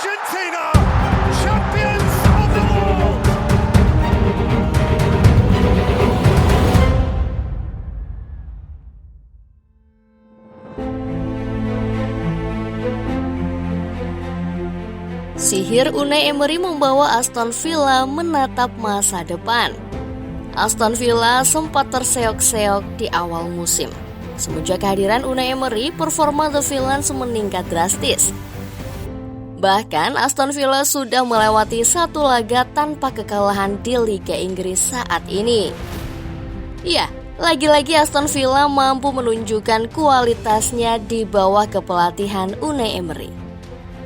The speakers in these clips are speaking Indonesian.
Argentina, champions of the world. Sihir Unai Emery membawa Aston Villa menatap masa depan. Aston Villa sempat terseok-seok di awal musim. Semenjak kehadiran Unai Emery, performa The Villains meningkat drastis. Bahkan Aston Villa sudah melewati satu laga tanpa kekalahan di Liga Inggris saat ini. Ya, lagi-lagi Aston Villa mampu menunjukkan kualitasnya di bawah kepelatihan Unai Emery.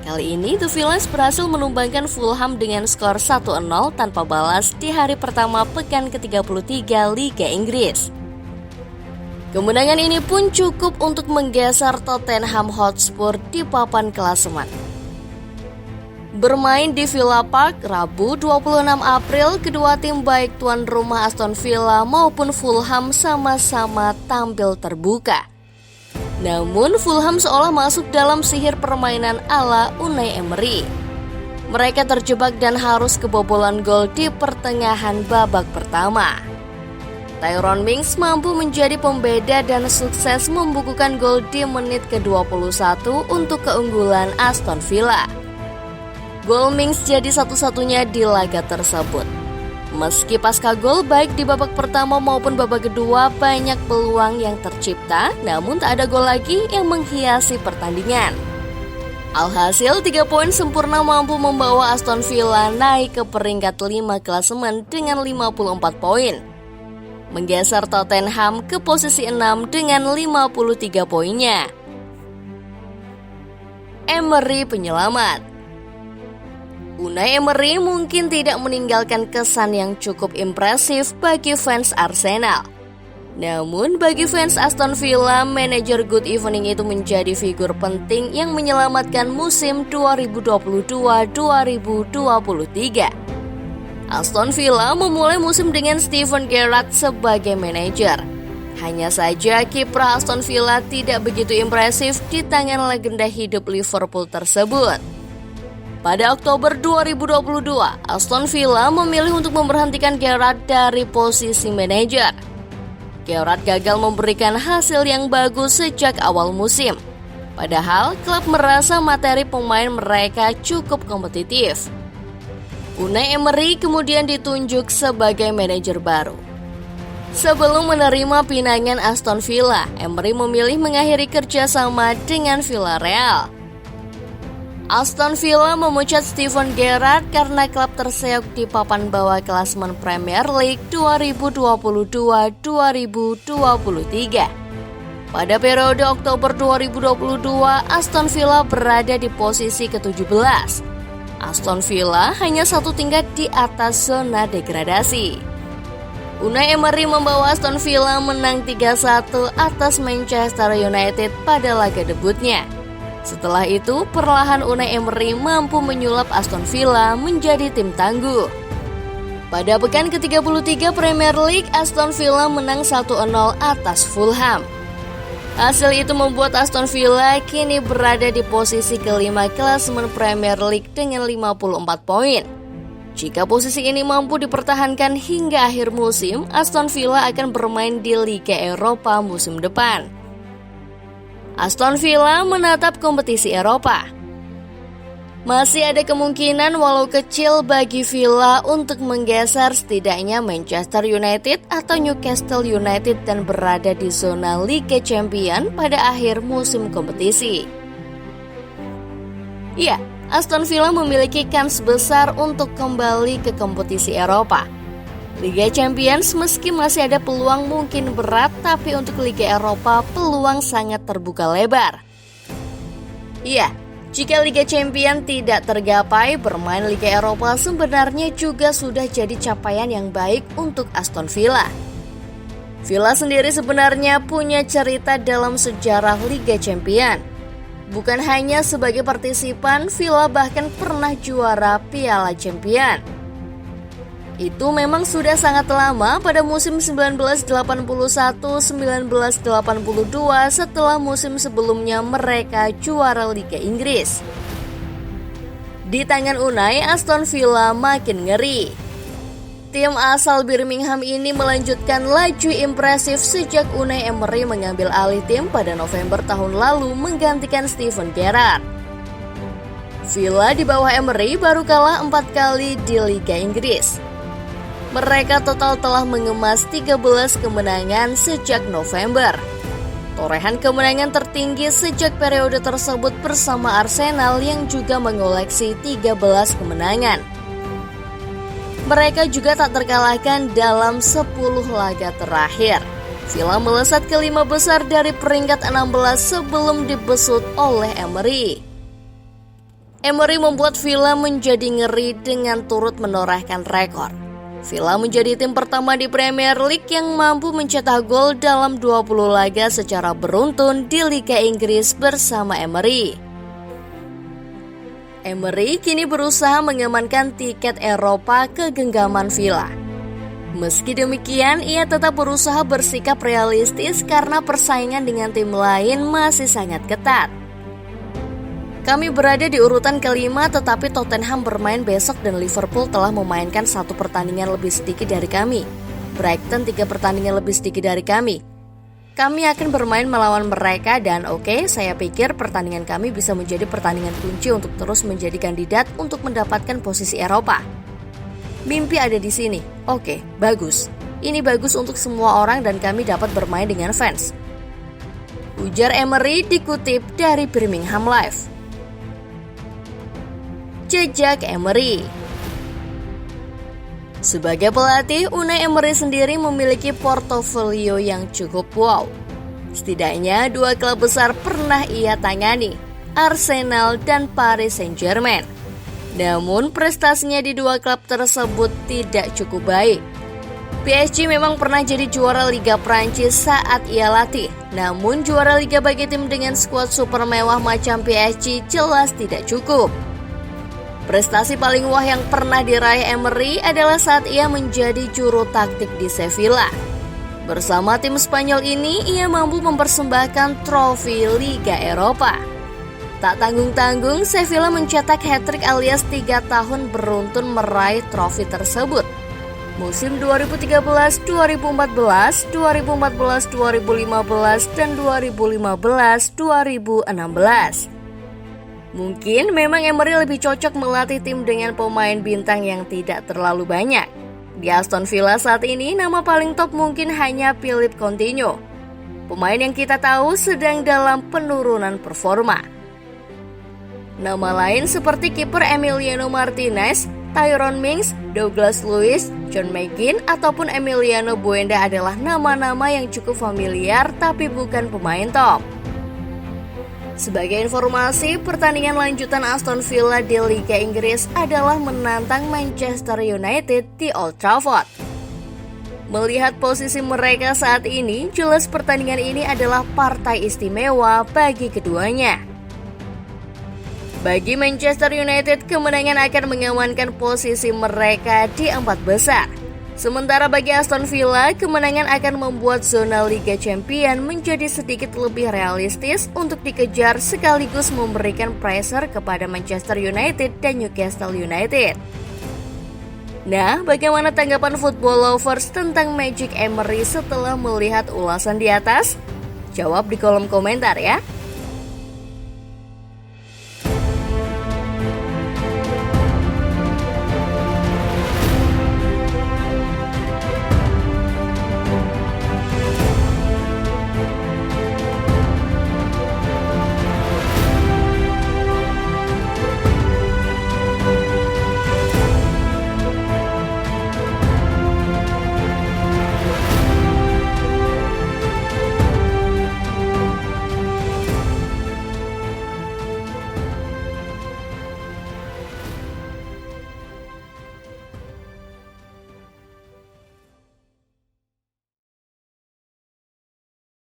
Kali ini The Villains berhasil menumbangkan Fulham dengan skor 1-0 tanpa balas di hari pertama pekan ke-33 Liga Inggris. Kemenangan ini pun cukup untuk menggeser Tottenham Hotspur di papan klasemen. Bermain di Villa Park Rabu 26 April, kedua tim baik tuan rumah Aston Villa maupun Fulham sama-sama tampil terbuka. Namun Fulham seolah masuk dalam sihir permainan ala Unai Emery. Mereka terjebak dan harus kebobolan gol di pertengahan babak pertama. Tyrone Mings mampu menjadi pembeda dan sukses membukukan gol di menit ke-21 untuk keunggulan Aston Villa. Gol Mings jadi satu-satunya di laga tersebut. Meski pasca gol baik di babak pertama maupun babak kedua banyak peluang yang tercipta, namun tak ada gol lagi yang menghiasi pertandingan. Alhasil 3 poin sempurna mampu membawa Aston Villa naik ke peringkat 5 klasemen dengan 54 poin. Menggeser Tottenham ke posisi 6 dengan 53 poinnya. Emery penyelamat. Unai Emery mungkin tidak meninggalkan kesan yang cukup impresif bagi fans Arsenal. Namun bagi fans Aston Villa, manajer Good Evening itu menjadi figur penting yang menyelamatkan musim 2022-2023. Aston Villa memulai musim dengan Steven Gerrard sebagai manajer. Hanya saja kiprah Aston Villa tidak begitu impresif di tangan legenda hidup Liverpool tersebut. Pada Oktober 2022, Aston Villa memilih untuk memberhentikan Gerrard dari posisi manajer. Gerrard gagal memberikan hasil yang bagus sejak awal musim. Padahal klub merasa materi pemain mereka cukup kompetitif. Unai Emery kemudian ditunjuk sebagai manajer baru. Sebelum menerima pinangan Aston Villa, Emery memilih mengakhiri kerjasama dengan Villarreal. Aston Villa memecat Steven Gerrard karena klub terseok di papan bawah klasemen Premier League 2022-2023. Pada periode Oktober 2022, Aston Villa berada di posisi ke-17. Aston Villa hanya satu tingkat di atas zona degradasi. Unai Emery membawa Aston Villa menang 3-1 atas Manchester United pada laga debutnya. Setelah itu, perlahan Unai Emery mampu menyulap Aston Villa menjadi tim tangguh. Pada pekan ke-33 Premier League, Aston Villa menang 1-0 atas Fulham. Hasil itu membuat Aston Villa kini berada di posisi kelima klasemen Premier League dengan 54 poin. Jika posisi ini mampu dipertahankan hingga akhir musim, Aston Villa akan bermain di Liga Eropa musim depan. Aston Villa menatap kompetisi Eropa. Masih ada kemungkinan walau kecil bagi Villa untuk menggeser setidaknya Manchester United atau Newcastle United dan berada di zona Liga Champions pada akhir musim kompetisi. Ya, Aston Villa memiliki kans besar untuk kembali ke kompetisi Eropa. Liga Champions meski masih ada peluang mungkin berat, tapi untuk Liga Eropa peluang sangat terbuka lebar. Iya, jika Liga Champions tidak tergapai, bermain Liga Eropa sebenarnya juga sudah jadi capaian yang baik untuk Aston Villa. Villa sendiri sebenarnya punya cerita dalam sejarah Liga Champions. Bukan hanya sebagai partisipan, Villa bahkan pernah juara Piala Champions. Itu memang sudah sangat lama pada musim 1981-1982 setelah musim sebelumnya mereka juara Liga Inggris. Di tangan Unai, Aston Villa makin ngeri. Tim asal Birmingham ini melanjutkan laju impresif sejak Unai Emery mengambil alih tim pada November tahun lalu menggantikan Steven Gerrard. Villa di bawah Emery baru kalah 4 kali di Liga Inggris. Mereka total telah mengemas 13 kemenangan sejak November. Torehan kemenangan tertinggi sejak periode tersebut bersama Arsenal yang juga mengoleksi 13 kemenangan. Mereka juga tak terkalahkan dalam 10 laga terakhir. Villa melesat ke 5 besar dari peringkat 16 sebelum dibesut oleh Emery. Emery membuat Villa menjadi ngeri dengan turut menorehkan rekor. Villa menjadi tim pertama di Premier League yang mampu mencetak gol dalam 20 laga secara beruntun di Liga Inggris bersama Emery. Emery kini berusaha mengamankan tiket Eropa ke genggaman Villa. Meski demikian, ia tetap berusaha bersikap realistis karena persaingan dengan tim lain masih sangat ketat. Kami berada di urutan kelima, tetapi Tottenham bermain besok dan Liverpool telah memainkan 1 pertandingan lebih sedikit dari kami. Brighton 3 pertandingan lebih sedikit dari kami. Kami akan bermain melawan mereka dan saya pikir pertandingan kami bisa menjadi pertandingan kunci untuk terus menjadi kandidat untuk mendapatkan posisi Eropa. Mimpi ada di sini. Bagus. Ini bagus untuk semua orang dan kami dapat bermain dengan fans. Ujar Emery dikutip dari Birmingham Live. Jejak Emery. Sebagai pelatih, Unai Emery sendiri memiliki portofolio yang cukup wow. Setidaknya 2 klub besar pernah ia tangani, Arsenal dan Paris Saint-Germain. Namun prestasinya di 2 klub tersebut tidak cukup baik. PSG memang pernah jadi juara Liga Prancis saat ia latih. Namun juara Liga bagi tim dengan skuad super mewah macam PSG jelas tidak cukup. Prestasi paling wah yang pernah diraih Emery adalah saat ia menjadi juru taktik di Sevilla. Bersama tim Spanyol ini, ia mampu mempersembahkan trofi Liga Eropa. Tak tanggung-tanggung, Sevilla mencetak hat-trick alias 3 tahun beruntun meraih trofi tersebut. Musim 2013-2014, 2014-2015, dan 2015-2016. Mungkin memang Emery lebih cocok melatih tim dengan pemain bintang yang tidak terlalu banyak. Di Aston Villa saat ini, nama paling top mungkin hanya Philippe Coutinho. Pemain yang kita tahu sedang dalam penurunan performa. Nama lain seperti kiper Emiliano Martinez, Tyrone Mings, Douglas Luiz, John McGinn, ataupun Emiliano Buenda adalah nama-nama yang cukup familiar tapi bukan pemain top. Sebagai informasi, pertandingan lanjutan Aston Villa di Liga Inggris adalah menantang Manchester United di Old Trafford. Melihat posisi mereka saat ini, jelas pertandingan ini adalah partai istimewa bagi keduanya. Bagi Manchester United, kemenangan akan mengamankan posisi mereka di 4 besar. Sementara bagi Aston Villa, kemenangan akan membuat zona Liga Champions menjadi sedikit lebih realistis untuk dikejar sekaligus memberikan pressure kepada Manchester United dan Newcastle United. Nah, bagaimana tanggapan football lovers tentang Magic Emery setelah melihat ulasan di atas? Jawab di kolom komentar ya.